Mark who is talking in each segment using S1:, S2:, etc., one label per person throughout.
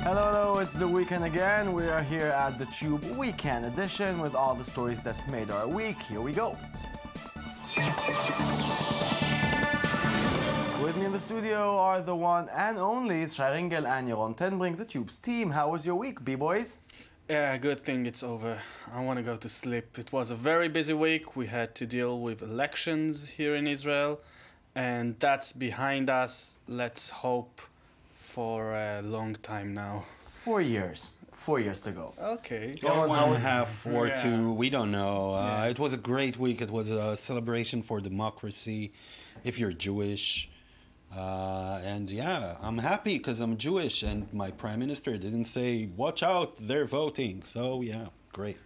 S1: Hello, it's the weekend again. We are here at the Tube Weekend Edition with all the stories that made our week. Here we go. With me in the studio are the one and only Sharingel and Yaron Tenbrink, the Tube's team. How was your week, B-boys?
S2: Yeah, good thing it's over. I want to go to sleep. It was a very busy week. We had to deal with elections here in Israel, and that's behind us. Let's hope for a long time now.
S1: 4 years. 4 years to go.
S2: Okay.
S3: Or 1.5 or
S2: Yeah.
S3: 2, we don't know.
S2: Yeah.
S3: It was a great week. It was a celebration for democracy, if you're Jewish. And yeah, I'm happy because I'm Jewish and my prime minister didn't say, watch out, they're voting. So yeah, great.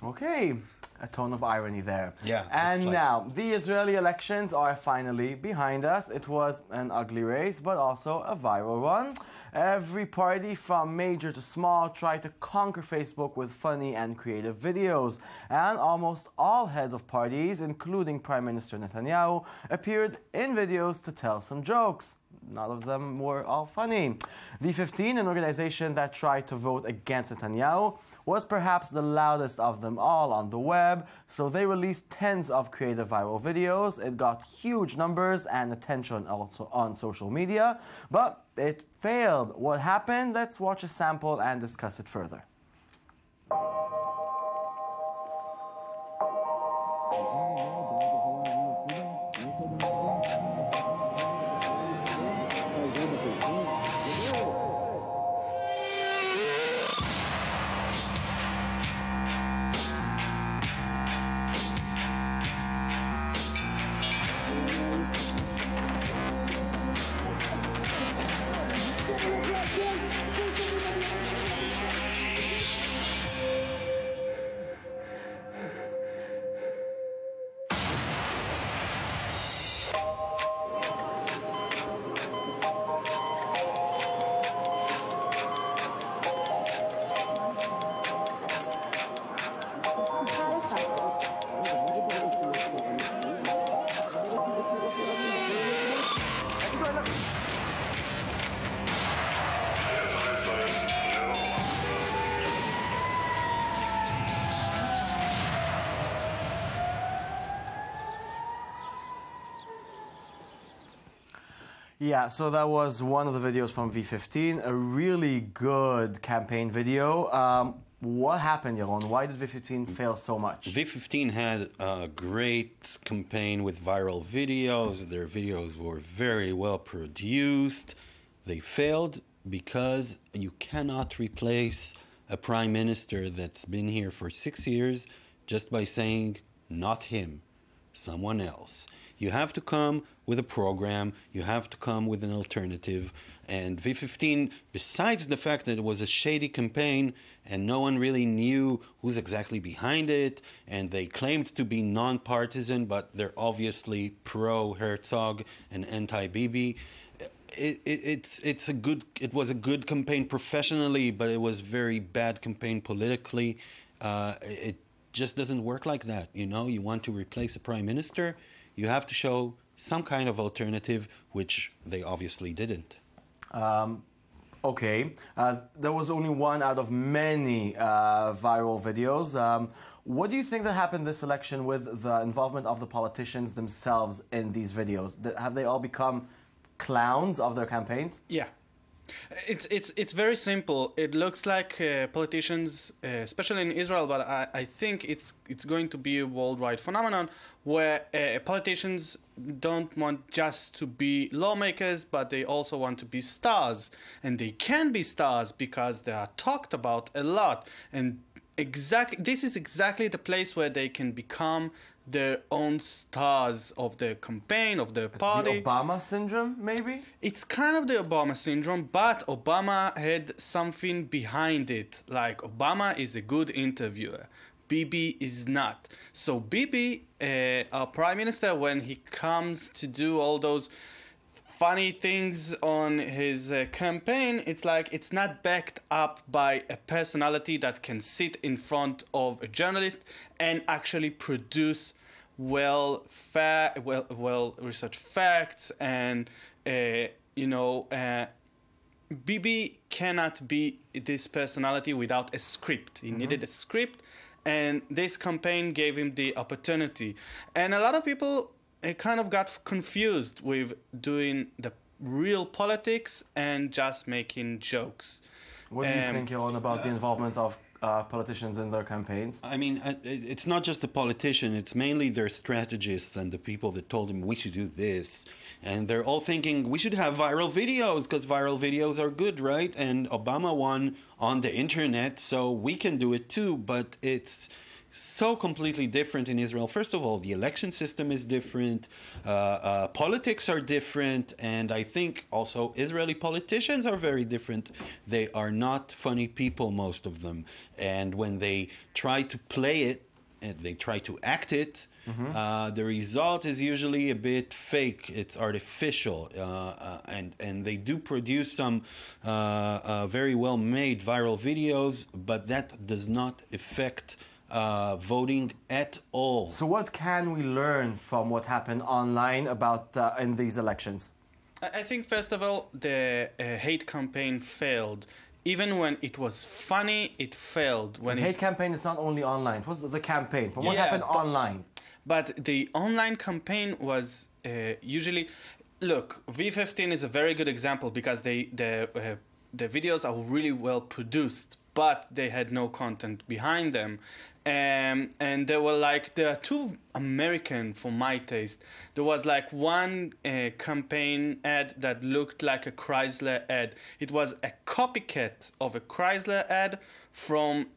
S1: Okay, a tone of irony there.
S3: Yeah,
S1: And
S3: it's like-
S1: now, the Israeli elections are finally behind us. It was an ugly race, but also a viral one. Every party from major to small tried to conquer Facebook with funny and creative videos. And almost all heads of parties, including Prime Minister Netanyahu, appeared in videos to tell some jokes. None of them were all funny. V15, an organization that tried to vote against Netanyahu, was perhaps the loudest of them all on the web, so they released tens of creative viral videos. It got huge numbers and attention also on social media, but it failed. What happened? Let's watch a sample and discuss it further. Yeah, so that was one of the videos from V15, a really good campaign video. What happened, Yaron? Why did V15 fail so much?
S3: V15 had a great campaign with viral videos. Their videos were very well produced. They failed because you cannot replace a prime minister that's been here for 6 years just by saying, not him, someone else. You have to come with a program, you have to come with an alternative, and V15, besides the fact that it was a shady campaign and no one really knew who's exactly behind it, and they claimed to be non-partisan, but they're obviously pro-Herzog and anti-Bibi. It was a good campaign professionally, but it was very bad campaign politically. It just doesn't work like that. You know, you want to replace a prime minister, you have to show some kind of alternative, which they obviously didn't.
S1: Okay, there was only one out of many viral videos. What do you think that happened this election with the involvement of the politicians themselves in these videos? Have they all become clowns of their campaigns?
S2: Yeah. It's very simple. It looks like politicians, especially in Israel, but I think it's going to be a worldwide phenomenon where politicians don't want just to be lawmakers, but they also want to be stars, and they can be stars because they are talked about a lot. And this is exactly the place where they can become their own stars of their campaign, of their party.
S1: The Obama syndrome, maybe?
S2: It's kind of the Obama syndrome, but Obama had something behind it. Like, Obama is a good interviewer. Bibi is not. So Bibi, our prime minister, when he comes to do all those funny things on his campaign, it's like it's not backed up by a personality that can sit in front of a journalist and actually produce well researched facts, and Bibi cannot be this personality without a script. He needed a script, and this campaign gave him the opportunity. And a lot of people kind of got confused with doing the real politics and just making jokes.
S1: What do you think, Yaron, about the involvement of politicians in their campaigns?
S3: I mean, it's not just the politician, it's mainly their strategists and the people that told him we should do this. And they're all thinking we should have viral videos because viral videos are good, right? And Obama won on the internet, so we can do it too. But it's so completely different in Israel. First of all, the election system is different, politics are different, and I think also Israeli politicians are very different. They are not funny people, most of them. And when they try to play it, and they try to act it, the result is usually a bit fake. It's artificial, and they do produce some very well-made viral videos, but that does not affect voting at all.
S1: So what can we learn from what happened online about in these elections?
S2: I think, first of all, the hate campaign failed. Even when it was funny, it failed. When
S1: the hate campaign is not only online. It was the campaign from what happened online.
S2: But the online campaign was usually... Look, V15 is a very good example because the videos are really well produced, but they had no content behind them. And there are too American for my taste. There was like one campaign ad that looked like a Chrysler ad. It was a copycat of a Chrysler ad from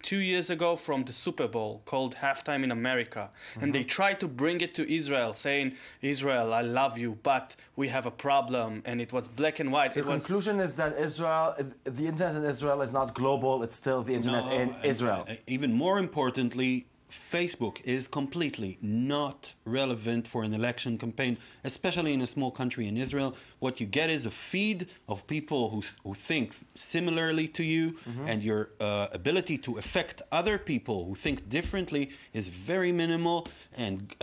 S2: 2 years ago from the Super Bowl called Halftime in America. And they tried to bring it to Israel, saying, Israel, I love you, but we have a problem. And it was black and white.
S1: The conclusion is that the internet in Israel is not global, it's still the internet in Israel.
S3: Even more importantly, Facebook is completely not relevant for an election campaign, especially in a small country in Israel. What you get is a feed of people who think similarly to you, and your ability to affect other people who think differently is very minimal. And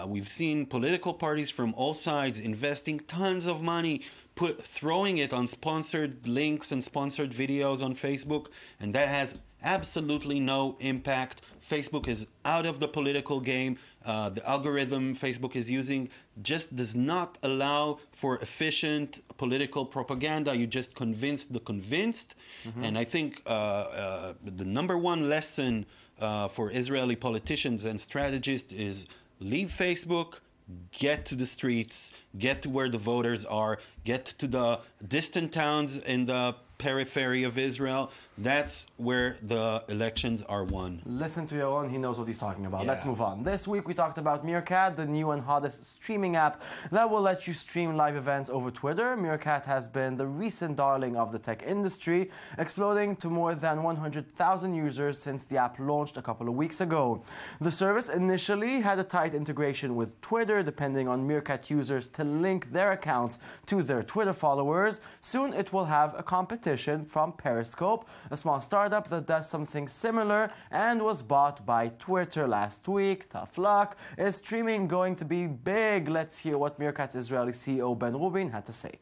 S3: we've seen political parties from all sides investing tons of money throwing it on sponsored links and sponsored videos on Facebook, and that has absolutely no impact. Facebook is out of the political game. The algorithm Facebook is using just does not allow for efficient political propaganda. You just convince the convinced. And I think the number one lesson for Israeli politicians and strategists is leave Facebook, get to the streets, get to where the voters are, get to the distant towns in the periphery of Israel. That's where the elections are won.
S1: Listen to Yaron, he knows what he's talking about. Let's move on. This week we talked about Meerkat, the new and hottest streaming app that will let you stream live events over Twitter. Meerkat has been the recent darling of the tech industry, exploding to more than 100,000 users since the app launched a couple of weeks ago. The service initially had a tight integration with Twitter, depending on Meerkat users to link their accounts to their Twitter followers. Soon it will have a competition from Periscope, a small startup that does something similar and was bought by Twitter last week. Tough luck. Is streaming going to be big? Let's hear what Meerkat's Israeli CEO Ben Rubin had to say.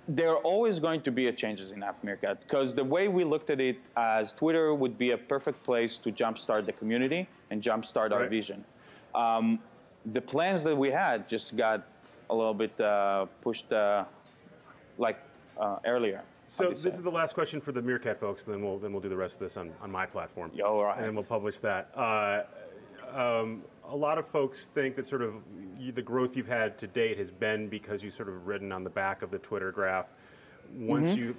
S4: There are always going to be changes in App Meerkat, because the way we looked at it as Twitter would be a perfect place to jumpstart the community and jumpstart our vision. The plans that we had just got a little bit pushed earlier.
S5: So this is the last question for the Meerkat folks, and then we'll do the rest of this on my platform.
S4: All right.
S5: And then we'll publish that. A lot of folks think that sort of the growth you've had to date has been because you sort of ridden on the back of the Twitter graph. Once you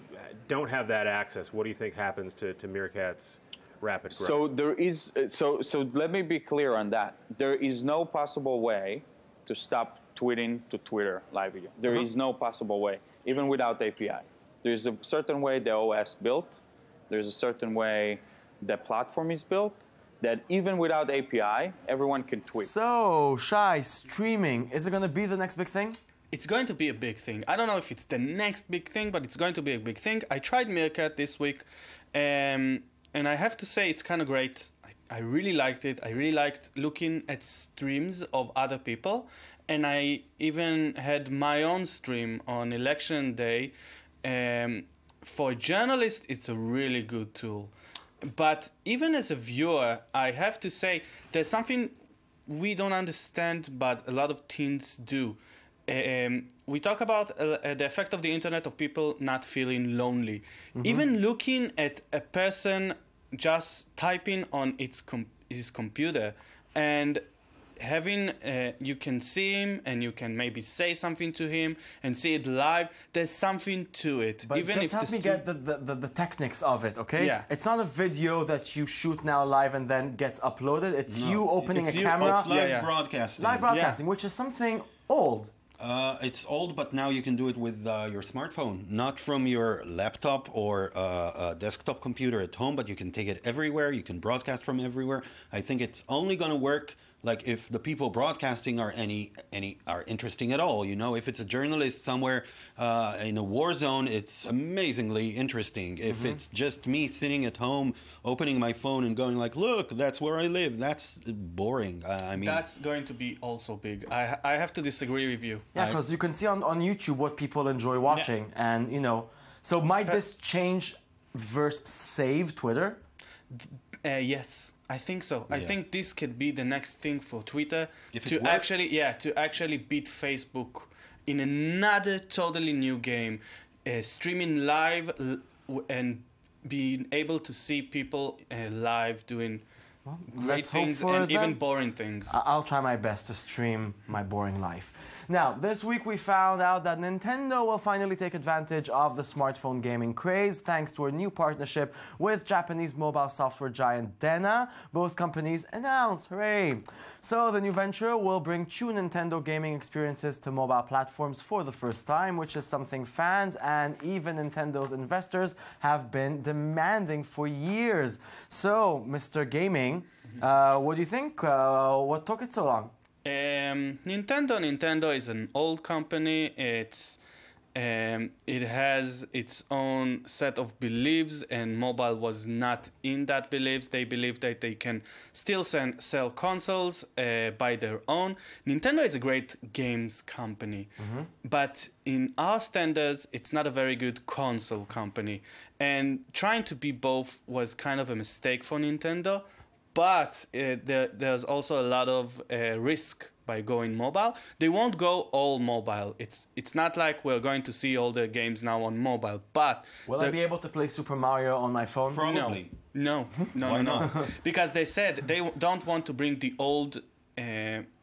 S5: don't have that access, what do you think happens to Meerkat's rapid growth?
S4: So there is. So let me be clear on that. There is no possible way to stop tweeting to Twitter live video. There is no possible way, even without API. There's a certain way the OS built. There's a certain way the platform is built that even without API, everyone can tweet.
S1: So, Shai, streaming, is it going to be the next big thing?
S2: It's going to be a big thing. I don't know if it's the next big thing, but it's going to be a big thing. I tried Meerkat this week, and I have to say it's kind of great. I really liked it. I really liked looking at streams of other people, and I even had my own stream on election day. For a journalist, it's a really good tool. But even as a viewer, I have to say there's something we don't understand, but a lot of teens do. We talk about the effect of the internet of people not feeling lonely. Even looking at a person just typing on his computer and having you can see him and you can maybe say something to him and see it live. There's something to it.
S1: But
S2: even
S1: just
S2: if
S1: help me get the techniques of it, okay?
S2: Yeah.
S1: It's not a video that you shoot now live and then gets uploaded. It's you opening a camera.
S3: It's live
S2: Yeah.
S3: broadcasting.
S1: Live broadcasting, which is something old.
S3: It's old, but now you can do it with your smartphone, not from your laptop or desktop computer at home, but you can take it everywhere. You can broadcast from everywhere. I think it's only going to work like if the people broadcasting are are interesting at all. You know, if it's a journalist somewhere in a war zone, it's amazingly interesting. If it's just me sitting at home, opening my phone and going like, look, that's where I live, that's boring. I mean,
S2: that's going to be also big. I have to disagree with you.
S1: Yeah, because you can see on YouTube what people enjoy watching, and you know, so might this change versus save Twitter?
S2: Yes, I think so. I think this could be the next thing for Twitter
S3: If it
S2: to
S3: works.
S2: actually beat Facebook in another totally new game, streaming live and being able to see people live doing great
S1: let's hope
S2: things
S1: for
S2: and even
S1: them.
S2: boring things.
S1: I'll try my best to stream my boring life. Now, this week we found out that Nintendo will finally take advantage of the smartphone gaming craze thanks to a new partnership with Japanese mobile software giant Dena. Both companies announced, hooray! So the new venture will bring true Nintendo gaming experiences to mobile platforms for the first time, which is something fans and even Nintendo's investors have been demanding for years. So, Mr. Gaming, what do you think? What took it so long?
S2: Nintendo is an old company. It has its own set of beliefs, and mobile was not in that beliefs. They believe that they can still sell consoles by their own. Nintendo is a great games company, but in our standards, it's not a very good console company. And trying to be both was kind of a mistake for Nintendo. But there's also a lot of risk by going mobile. They won't go all mobile. It's not like we're going to see all the games now on mobile. But
S1: Will I be able to play Super Mario on my phone?
S3: probably.
S2: no. Because they said they don't want to bring the old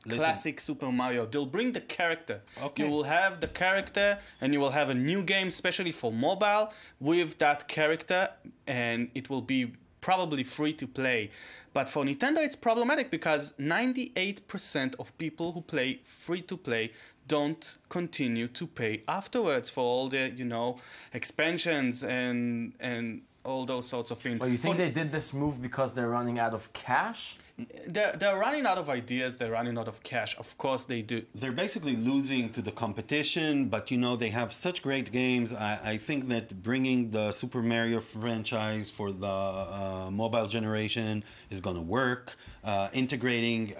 S2: classic Super Mario. They'll bring the character.
S3: Okay.
S2: You will have the character, and you will have a new game, especially for mobile, with that character, and it will be probably free to play. But for Nintendo, it's problematic because 98% of people who play free to play don't continue to pay afterwards for all the, expansions and all those sorts of things.
S1: Well, you think they did this move because they're running out of cash?
S2: They're running out of ideas. They're running out of cash. Of course they do.
S3: They're basically losing to the competition, but they have such great games. I think that bringing the Super Mario franchise for the mobile generation is going to work. Integrating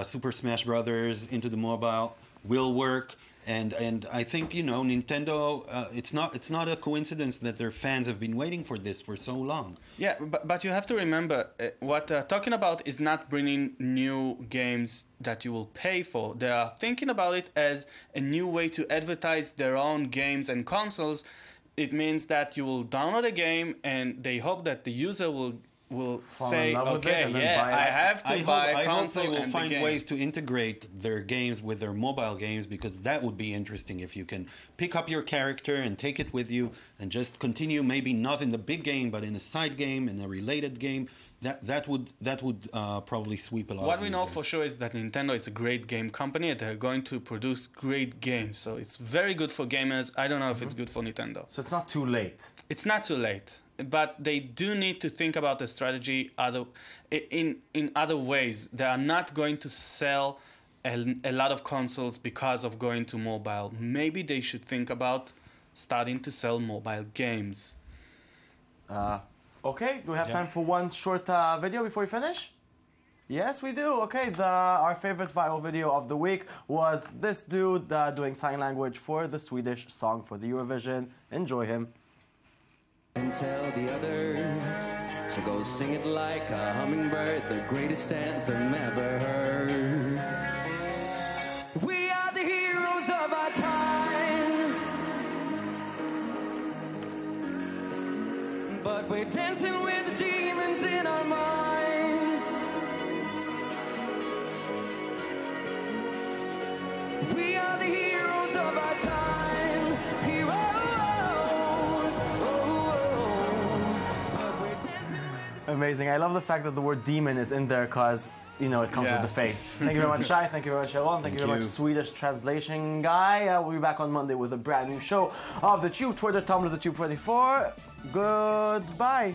S3: Super Smash Brothers into the mobile will work. And I think Nintendo. It's not a coincidence that their fans have been waiting for this for so long.
S2: Yeah, but you have to remember what they're talking about is not bringing new games that you will pay for. They are thinking about it as a new way to advertise their own games and consoles. It means that you will download a game, and they hope that the user will say, okay, I have to buy a console.
S3: I hope they will
S2: and
S3: find
S2: the game.
S3: ways to integrate their games with their mobile games, because that would be interesting if you can pick up your character and take it with you and just continue, maybe not in the big game, but in a side game, in a related game. That would probably sweep a lot
S2: What
S3: of
S2: we know
S3: users.
S2: for sure is that Nintendo is a great game company, and they're going to produce great games. So it's very good for gamers. I don't know if it's good for Nintendo.
S1: So it's not too late.
S2: It's not too late, but they do need to think about the strategy in other ways. They are not going to sell a lot of consoles because of going to mobile. Maybe they should think about starting to sell mobile games.
S1: Okay, do we have time for one short video before we finish? Yes, we do. Okay, our favorite viral video of the week was this dude doing sign language for the Swedish song for the Eurovision. Enjoy him.
S6: And tell the others to go sing it like a hummingbird, the greatest anthem ever heard. We are the heroes of our time, but we're dancing with the demons in our minds. We are the heroes of our time, heroes.
S1: Amazing. I love the fact that the word demon is in there because, you know, it comes with the face. Thank you very much, Shai. Thank you very much, Sharon. Thank you very much, Swedish translation guy. We'll be back on Monday with a brand new show of the Tube, Twitter, Tumblr, the Tube 24. Goodbye.